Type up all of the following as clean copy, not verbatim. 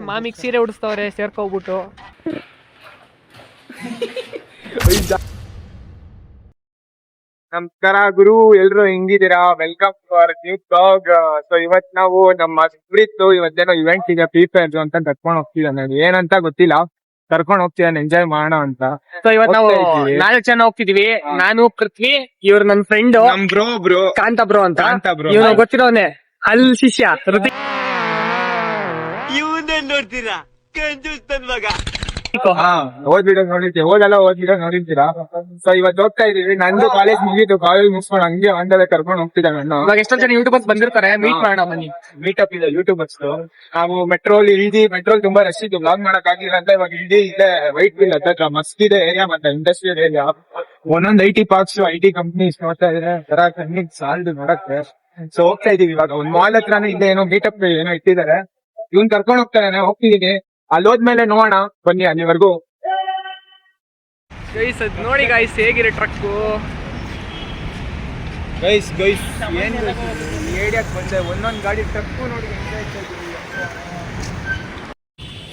ಮಾಮಿಗೆ ಸೀರೆ ಉಡಿಸ್ತವ್ರೆ ಸೇರ್ಕೋಗ್ಬಿಟ್ಟು. ನಮಸ್ಕಾರ ಗುರು, ಎಲ್ರು ಹೆಂಗಿದ್ದೀರಾ? Welcome to our new blog. So ಇವತ್ ನಾವು ನಮ್ಮ ಸುಬ್ರಿತ್ತು ಇವತ್ತೇನೋ ಇವೆಂಟ್ ಇದೆ ಫ್ರೀ ಫೈರ್ ಅಂತ ಕರ್ಕೊಂಡು ಹೋಗ್ತಿದ್ದಾನೆ. ಏನಂತ ಗೊತ್ತಿಲ್ಲ, ಕರ್ಕೊಂಡು ಹೋಗ್ತಿದ್ದಾನೆ ಎಂಜಾಯ್ ಮಾಡೋಣ ಅಂತ. ಸೊ ಇವತ್ ನಾವು 4 ಜನ ಹೋಗ್ತಿದೀವಿ. ನಾನು ಪೃಥ್ವಿ, ಇವ್ರು ನನ್ನ ಫ್ರೆಂಡ್ ನಮ್ ಬ್ರೋ ಕಾಂತ ಬ್ರೋ ಅಂತ. ಇವ್ನು ಗೊತ್ತಿರೋನೆ ಅಲ್ಲಿ ಶಿಷ್ಯ ಋತಿಕ್. ನೋಡ್ತೀರಾ ಮಗ ಓದ್ ವಿಡಿಯೋ ನೋಡಿರ್ತೀರಾ. ಸೊ ಇವತ್ತು ಹೋಗ್ತಾ ಇದೀವಿ. ನಂದು ಕಾಲೇಜ್ ಮುಗೀತು, ಕಾಲೇಜ್ ಮುಗಿಸ್ಕೊಂಡು ಹಂಗೆ ಒಂದಲ್ಲ ಕರ್ಕೊಂಡು ಹೋಗ್ತಿದ್ದಾನೆ. ಇವಾಗ ಎಷ್ಟೊಂದ್ ಜನ ಯೂಟ್ಯೂಬರ್ಸ್ ಬಂದಿರ್ತಾರೆ, ಮೀಟ್ ಮಾಡೋಣ ಬನ್ನಿ. ಮೀಟಪ್ ಇದೆ ಯೂಟ್ಯೂಬರ್ಸ್. ನಾವು ಮೆಟ್ರೋಲ್ ತುಂಬಾ ರಶ್ ಇದ್ದು ಬ್ಲಾಗ್ ಮಾಡಕ್ ಆಗಿಲ್ಲ ಅಂತ ಇವಾಗ ಇಲ್ಲೇ ವೈಟ್ ಫೀಲ್ಡ್ ಹತ್ರ ಮಸ್ತ್ ಇದೆ ಏರಿಯಾ, ಮತ್ತೆ ಇಂಡಸ್ಟ್ರಿಯಲ್ ಏರಿಯಾ. ಒಂದೊಂದ್ IT ಪಾರ್ಕ್ಸ್, IT ಕಂಪ್ನೀಸ್ ನೋಡ್ತಾ ಇದ್ರೆ ತರ ಕಣ್ಣಿಗೆ ಸಾಲದು ನೋಡಕ್ಕೆ. ಸೊ ಹೋಗ್ತಾ ಇದೀವಿ ಇವಾಗ ಒಂದ್ ಮಾಲ್ ಹತ್ರನೇ ಇದೆ, ಏನೋ ಮೀಟಪ್ ಏನೋ ಇಟ್ಟಿದ್ದಾರೆ. ಇವ್ನ್ ಕರ್ಕೊಂಡ್ ಹೋಗ್ತಾನೆ, ಹೋಗ್ತಿದೀನಿ. ಅಲ್ಲಿ ಹೋದ್ಮೇಲೆ ನೋಡೋಣ ಬನ್ನಿ. ಅಲ್ಲಿವರೆಗೂ ಗೈಸ್ ಅದ್ ನೋಡಿ ಗೈಸ್ ಹೇಗಿರೋ ಟ್ರಕ್ಕು. ಗೈಸ್ ಏನ್ ಏರಿಯಾಕ್ ಬಂದೆ, ಒಂದೊಂದ್ ಗಾಡಿ ಟ್ರಕ್ಕು ನೋಡಿ.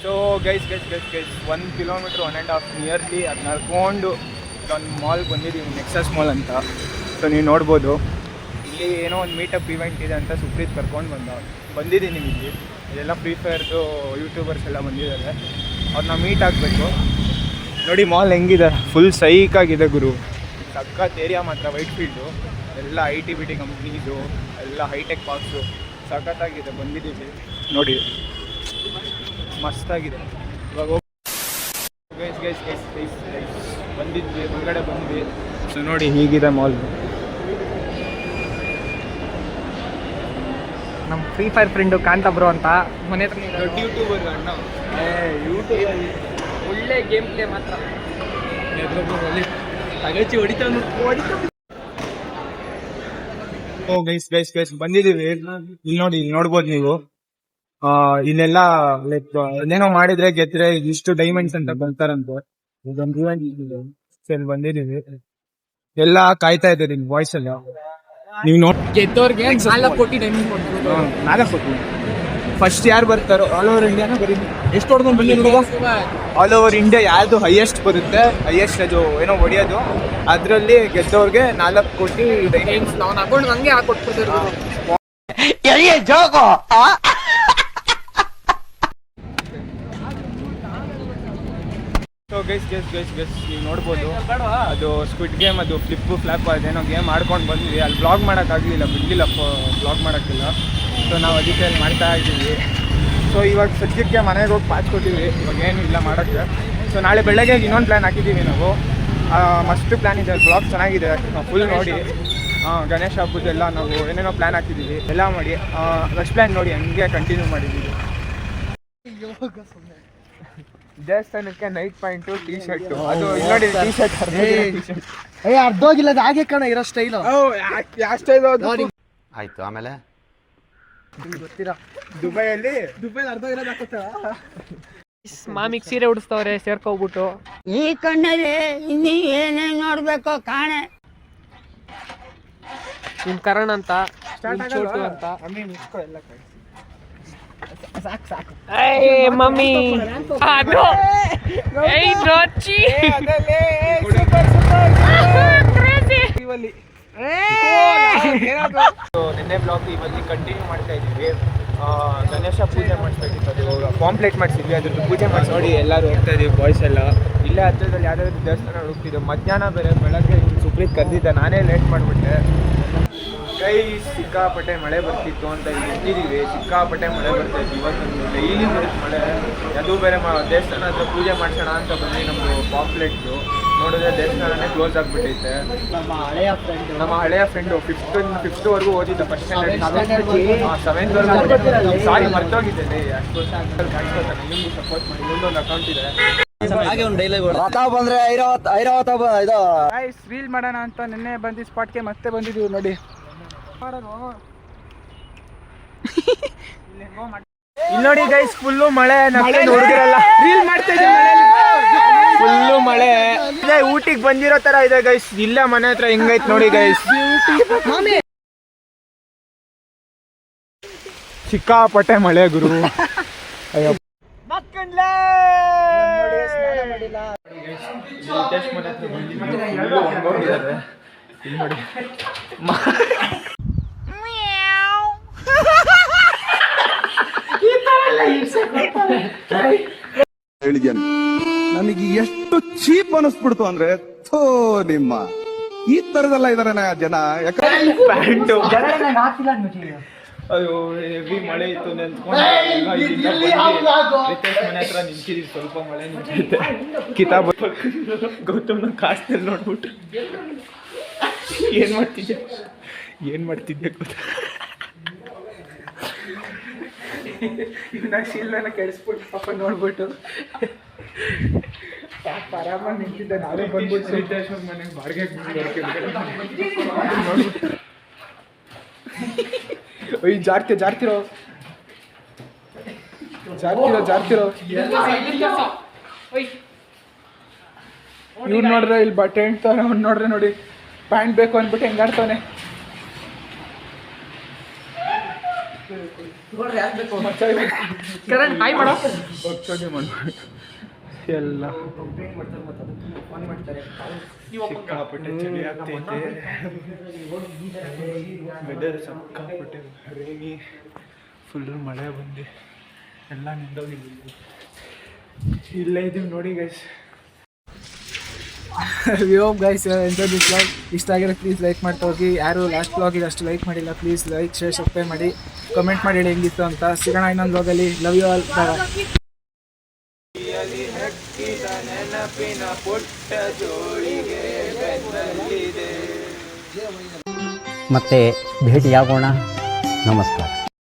ಸೊ ಗೈಸ್ 1 ಕಿಲೋಮೀಟರ್ 1.5 ನಿಯರ್ಲಿ ಅದ್ ನಡ್ಕೊಂಡು ಒಂದು ಮಾಲ್ ಬಂದಿದ್ದೀವಿ, ನೆಕ್ಸಸ್ ಮಾಲ್ ಅಂತ. ಸೊ ನೀವು ನೋಡ್ಬೋದು ಇಲ್ಲಿ ಏನೋ ಒಂದು ಮೀಟಪ್ ಇವೆಂಟ್ ಇದೆ ಅಂತ ಸುಪ್ರೀತ್ ಕರ್ಕೊಂಡು ಬಂದಿದ್ದೀನಿ ಇಲ್ಲಿ. ಇದೆಲ್ಲ ಫ್ರೀ ಫೈರ್ದು ಯೂಟ್ಯೂಬರ್ಸ್ ಎಲ್ಲ ಬಂದಿದ್ದಾರೆ, ಅವ್ರನ್ನ ಮೀಟ್ ಆಗಬೇಕು. ನೋಡಿ ಮಾಲ್ ಹೆಂಗಿದೆ, ಫುಲ್ ಸೈಕ್ ಆಗಿದೆ ಗುರು. ಸಖತ್ ಏರಿಯಾ ಮಾತ್ರ, ವೈಟ್ ಫೀಲ್ಡು ಎಲ್ಲ IT BT ಕಂಪ್ನೀಸು ಎಲ್ಲ ಹೈಟೆಕ್ ಪಾರ್ಕ್ಸು ಸಖತ್ತಾಗಿದೆ. ಬಂದಿದ್ದೀವಿ ನೋಡಿ, ಮಸ್ತಾಗಿದೆ. ಇವಾಗ ಗೈಸ್ ಬಂದಿದ್ವಿ, ಹೊರಗಡೆ ಬಂದ್ವಿ. ಸೊ ನೋಡಿ ಹೀಗಿದೆ ಮಾಲ್. ನಮ್ ಫ್ರೀ ಫೈರ್ ಫ್ರೆಂಡು ಕಾಂತ ಬ್ರೋ ಅಂತ ಮನೆ ಹತ್ರ. ದೊಡ್ಡ ಯೂಟ್ಯೂಬರ್ ಅಣ್ಣ, ಯೂಟ್ಯೂಬರ್ ಒಳ್ಳೆ ಗೇಮ್ ಪ್ಲೇ ಮಾತ್ರ. ಓ ಗೈಸ್ ಬಂದಿದ್ದೀವಿ. ಇಲ್ಲಿ ನೋಡ್ಬೋದು ನೀವು. ಇಲ್ಲೆಲ್ಲ ಲೈಕ್ ಏನೇನೋ ಮಾಡಿದ್ರೆ ಗೆದ್ರೆ ಇಷ್ಟು ಡೈಮಂಡ್ಸ್ ಅಂತ ಬರ್ತಾರಂತೆ. ಬಂದಿದ್ದೀವಿ, ಎಲ್ಲ ಕಾಯ್ತಾ ಇದ್ದಾರೆ ನಿಮ್ ವಾಯ್ಸ್ ಎಲ್ಲ. ನೀವು ನೋಡಿ ಗೆದ್ದವ್ರಿಗೆ 4 ಕೋಟಿ ಡೈಮಂಡ್ ಕೊಡ್ತಾರೆ. 4 ಕೋಟಿ ಫಸ್ಟ್ ಯಾರು ಬರ್ತಾರೋ ಆಲ್ ಓವರ್ ಇಂಡಿಯಾನ ಬರೀ ಎಷ್ಟು ಹೊಡ್ಕೊಂಡು ಬಂದಿ ಆಲ್ ಓವರ್ ಇಂಡಿಯಾ ಯಾರ್ದು ಹೈಯೆಸ್ಟ್ ಬರುತ್ತೆ, ಹೈಯೆಸ್ಟ್ ಅದು ಏನೋ ಹೊಡಿಯೋದು, ಅದರಲ್ಲಿ ಗೆದ್ದವ್ರಿಗೆ 4 ಕೋಟಿ ಡೈಮಂಡ್ಸ್ ನಾವು ಅಕೌಂಟ್ ಹಂಗೆ ಹಾಕೊಟ್ಬಿಡ್ತಾರೆ. ಸೊ ಗೈಸ್ ನೀವು ನೋಡ್ಬೋದು ಅದು ಸ್ಕ್ವಿಡ್ ಗೇಮ್, ಅದು ಫ್ಲಾಪ್ ಅದೇನೋ ಗೇಮ್ ಆಡ್ಕೊಂಡು ಬಂದ್ವಿ. ಅಲ್ಲಿ ಬ್ಲಾಗ್ ಮಾಡೋಕ್ಕಾಗಲಿಲ್ಲ, ಬಿಡಲಿಲ್ಲ ಬ್ಲಾಗ್ ಮಾಡೋಕ್ಕಿಲ್ಲ. ಸೊ ನಾವು ಅದಕ್ಕೆ ಅಲ್ಲಿ ಮಾಡ್ತಾ ಇದ್ದೀವಿ. ಸೊ ಇವಾಗ ಸದ್ಯಕ್ಕೆ ಮನೆಗೆ ಹೋಗಿ ಪಾಸ್ ಕೊಟ್ಟಿವಿ, ಇವಾಗ ಏನು ಇಲ್ಲ ಮಾಡೋಕ್ಕೆ. ಸೊ ನಾಳೆ ಬೆಳಗ್ಗೆ ಇನ್ನೊಂದು ಪ್ಲ್ಯಾನ್ ಹಾಕಿದ್ದೀವಿ ನಾವು, ಮಸ್ತ್ ಪ್ಲ್ಯಾನ್ ಇದೆ. ಬ್ಲಾಗ್ ಚೆನ್ನಾಗಿದೆ, ಫುಲ್ ನೋಡಿ. ಗಣೇಶ ಹಬ್ಬದೆಲ್ಲ ನಾವು ಏನೇನೋ ಪ್ಲ್ಯಾನ್ ಹಾಕಿದ್ದೀವಿ, ಎಲ್ಲ ಮಾಡಿ ಫಸ್ಟ್ ಪ್ಲ್ಯಾನ್ ನೋಡಿ ಹಂಗೆ ಕಂಟಿನ್ಯೂ ಮಾಡಿದ್ದೀವಿ. ದೇವಸ್ಥಾನಕ್ಕೆ ನೈಟ್ ಪಾಯಿಂಟು ಟೀ ಶರ್ಟ್, ಅದು ನೋಡಿ ಟೀ ಶರ್ಟ್ ಅರ್ಧೋಗಿಲ್ಲ, ಹಾಗೆ ಕಾಣ ಇರೋ ಸ್ಟೈಲು. ಯಾವ ಸ್ಟೈಲು ಆಯ್ತು. ಆಮೇಲೆ ಗೊತ್ತಿಲ್ಲ, ದುಬೈಲಿ ಅರ್ಧೋಗಿರೋದು ಹಾಕೋತಾರ. ಮಾಮಿಗೆ ಸೀರೆ ಉಡಿಸ್ತವ್ರೆ ಸೇರ್ಕೋಗ್ಬಿಟ್ಟು. ಈ ಕಣ್ಣಲ್ಲಿ ಇನ್ನೀ ಏನೇನ್ ನೋಡ್ಬೇಕು ಕಾಣೆ. ನಿಮ್ ಕರಣ್ ಅಂತ, ಚೋಟು ಅಂತ. ಸಾಕು ಮಮ್ಮಿ ನಿನ್ನೆ ಬ್ಲಾಗ್ ಇವಲ್ಲಿ ಕಂಟಿನ್ಯೂ ಮಾಡ್ತಾ ಇದ್ದೀವಿ. ಗಣೇಶ ಪೂಜೆ ಮಾಡಿಸ್ಬೇಕಿತ್ತು, ಅದು ಪಾಂಪ್ಲೇಟ್ ಮಾಡಿಸಿದ್ವಿ, ಅದ್ರದ್ದು ಪೂಜೆ ಮಾಡಿಸಿ ನೋಡಿ ಎಲ್ಲರೂ ಹೋಗ್ತಾ ಇದೀವಿ ಬಾಯ್ಸ್ ಎಲ್ಲ. ಇಲ್ಲೇ ಹತ್ರದಲ್ಲಿ ಯಾವ್ದಾದ್ರು ದೇವಸ್ಥಾನ ಹೋಗ್ತಿದ್ದೆ. ಮಧ್ಯಾಹ್ನ ಬೇರೆ ಬೆಳಗ್ಗೆ ಸುಪ್ರೀತ್ ಕರೆದಿದ್ದ, ನಾನೇ ಲೇಟ್ ಮಾಡಿಬಿಟ್ಟೆ. ಸಿಕ್ಕಾಪಟ್ಟೆ ಮಳೆ ಬರ್ತಿತ್ತು ಅಂತ ಇಲ್ಲಿ ಇಟ್ಟಿದ್ದೀವಿ. ಸಿಕ್ಕಾಪಟ್ಟೆ ಮಳೆ ಬರ್ತಾ ಇತ್ತು, ಇವತ್ತೊಂದು ಡೈಲಿ ಬರುತ್ತೆ ಮಳೆ. ಅದು ಬೇರೆ ದೇವಸ್ಥಾನ ಹತ್ರ ಪೂಜೆ ಮಾಡ್ಸೋಣ ಅಂತ ಬಂದು ನಮ್ಮದು ಪಾಂಪ್ಲೆಟ್ಸು ನೋಡಿದ್ರೆ ದೇವಸ್ಥಾನನೇ ಕ್ಲೋಸ್ ಆಗಿಬಿಟ್ಟೈತೆ. ನಮ್ಮ ಹಳೆಯ ಫ್ರೆಂಡು ಫಿಫ್ತ್ವರೆಗೂ ಓದಿದ್ದು, ಫಸ್ಟ್ ಸ್ಟ್ಯಾಂಡರ್ಡ್ 7th ಸಾರಿ ಮರ್ತೋಗಿದ್ದೇನೆ. ಅಷ್ಟು ಕಾಣಿಸ್ಕೊತಾನೆ, ನಿಮಗೂ ಸಪೋರ್ಟ್ ಮಾಡಿ. ಇನ್ನೊಂದು ಅಕೌಂಟ್ ಇದೆ, ರೀಲ್ ಮಾಡೋಣ ಅಂತ ನಿನ್ನೆ ಬಂದು ಸ್ಪಾಟ್ಗೆ ಮತ್ತೆ ಬಂದಿದ್ದೀವಿ ನೋಡಿ. ಇಲ್ಲಿ ನೋಡಿ ಗೈಸ್, ಫುಲ್ಲು ಮಳೆ. ಹುಡುಗರೆಲ್ಲ ರೀಲ್ ಮಾಡ್ತಾ ಇದ್ದೀವಿ, ಫುಲ್ಲು ಮಳೆ. ಊಟಿಗೆ ಬಂದಿರೋ ತರ ಇದೆ ಗೈಸ್. ಇಲ್ಲೇ ಮನೆ ಹತ್ರ ಹೆಂಗೈತ್ ನೋಡಿ ಗೈಸ್, ಸಿಕ್ಕಾಪಟ್ಟೆ ಮಳೆ ಗುರು. ಹೋಗಿದ್ದಾರೆ. ಇಲ್ಲಿ ನೋಡಿ ಹೇಳಿದ್ಯಾನೆ ನನಗೆ ಎಷ್ಟು ಚೀಪ್ ಅನಿಸ್ಬಿಡ್ತು ಅಂದ್ರೆ ಥೋ ನಿಮ್ಮ ಈ ತರದೆಲ್ಲ ಇದಾರೆ ಜನ. ಪ್ಯಾಂಟು ಅಯ್ಯೋ ಹೆವಿ ಮಳೆ ಇತ್ತು ರಿತೇಶ್ ಮನೆ ಹತ್ರ ನಿಂತಿದ್ದೀವಿ. ಸ್ವಲ್ಪ ಮಳೆ ನಿಂತಿದೆ. ಕಿತಾಬ್ ಗೌತಮ್ನ ಕಾಸ್ನಲ್ಲಿ ನೋಡ್ಬಿಟ್ಟು ಏನ್ ಮಾಡ್ತಿದ್ದೆ ಗೊತ್ತಾ? ನಾ ಶೀಲ್ನ ಕೆಡಿಸ್ಬಿಟ್ಟು ಪಾಪ ನೋಡ್ಬಿಟ್ಟು ಆರಾಮಾಗಿ ನಿಂತಿದ್ದೆ. ನಾವೇ ಬಂದ್ಬಿಟ್ಟು ರಿತೇಶ್ ಮನೆಗೆ ಬಾಡಿಗೆ ನೋಡ್ಬಿಟ್ಟು ಒಯ್ ಜಾರ್ತಿರೋ ಇವ್ರು ನೋಡ್ರೆ ಇಲ್ಲಿ ಬಟ್ಟೆ ಹೇಳ್ತಾನೆ. ಅವ್ನು ನೋಡ್ರೆ ನೋಡಿ ಪ್ಯಾಂಟ್ ಬೇಕು ಅಂದ್ಬಿಟ್ಟು ಹೆಂಗಾಡ್ತಾನೆ. ಎಲ್ಲ ಸಿಕ್ಕಾಪಟ್ಟೆ ಚಳಿ ಆಗ್ತೈತೆ. ವೆದರ್ ಸಿಕ್ಕಾಪಟ್ಟೆ ರೇನಿ, ಫುಲ್ ಮಳೆ ಬಂದು ಎಲ್ಲ ನಿಂದೋಗಿದ್ದೀವಿ. ಇಲ್ಲೇ ಇದ್ದೀವಿ ನೋಡಿ guys. We hope guys enjoy this vlog. ಇಷ್ಟ ಆಗಿರೋ ಪ್ಲೀಸ್ ಲೈಕ್ ಮಾಡ್ತಾ ಹೋಗಿ. ಯಾರು ಲಾಸ್ಟ್ ವ್ಲಾಗಿಗೆ ಅಷ್ಟು ಲೈಕ್ ಮಾಡಿಲ್ಲ, ಪ್ಲೀಸ್ ಲೈಕ್ ಶೇರ್ ಸಬ್ಸ್ಕ್ರೈಬ್ ಮಾಡಿ. ಕಮೆಂಟ್ ಮಾಡಿ ಹೇಳಿ ಹೆಂಗಿತ್ತು ಅಂತ. ಸಿಗೋಣ ಇನ್ನೊಂದು ವ್ಲಾಗಲ್ಲಿ. Love you all. ಮತ್ತೆ ಭೇಟಿಯಾಗೋಣ. ನಮಸ್ಕಾರ.